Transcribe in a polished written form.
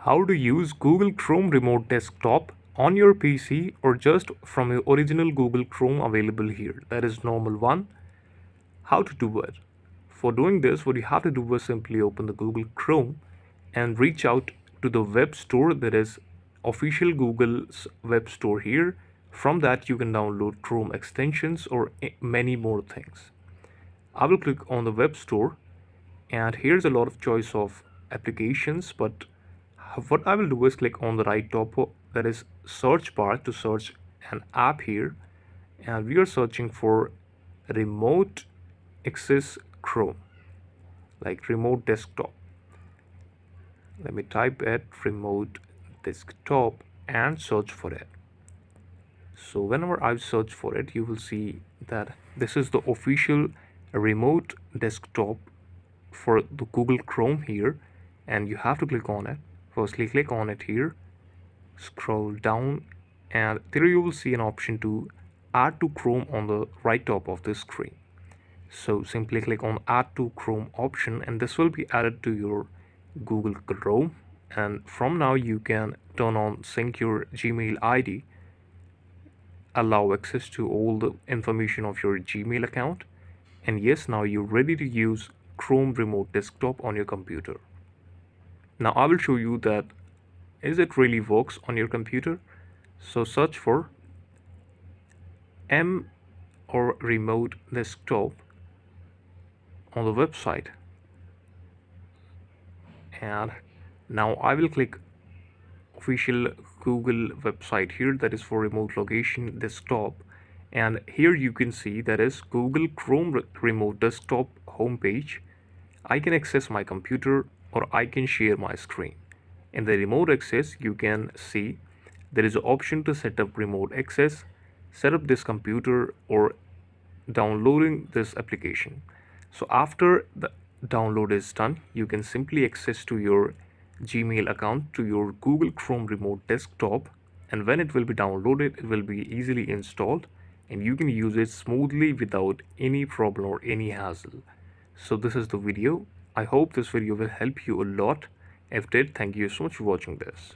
How to use Google Chrome Remote Desktop on your PC or just from your original Google Chrome available here. That is normal one. How to do it? For doing this, what you have to do is simply open the Google Chrome and reach out to the web store, that is official Google's web store here. From that you can download Chrome extensions or many more things. I will click on the web store and here's a lot of choice of applications, but what I will do is click on the right top, that is search bar, to search an app here, and we are searching for remote access Chrome, like remote desktop. Let me type it, remote desktop, and search for it. So whenever I search for it, you will see that this is the official remote desktop for the Google Chrome here, and you have to click on it. Firstly, click on it here, scroll down, and there you will see an option to add to Chrome on the right top of the screen. So simply click on add to Chrome option, and this will be added to your Google Chrome. And from now you can turn on sync your Gmail ID, allow access to all the information of your Gmail account, and yes, now you're ready to use Chrome Remote Desktop on your computer. Now I will show you that is it really works on your computer. So search for M or remote desktop on the website, and now I will click official Google website here, that is for remote location desktop, and here you can see that is Google Chrome remote desktop homepage. I can access my computer or I can share my screen. In the remote access you can see there is an option to set up remote access, set up this computer, or downloading this application. So after the download is done, you can simply access to your Gmail account to your Google Chrome remote desktop, and when it will be downloaded, it will be easily installed and you can use it smoothly without any problem or any hassle. So this is the video. I hope this video will help you a lot. If it did, thank you so much for watching this.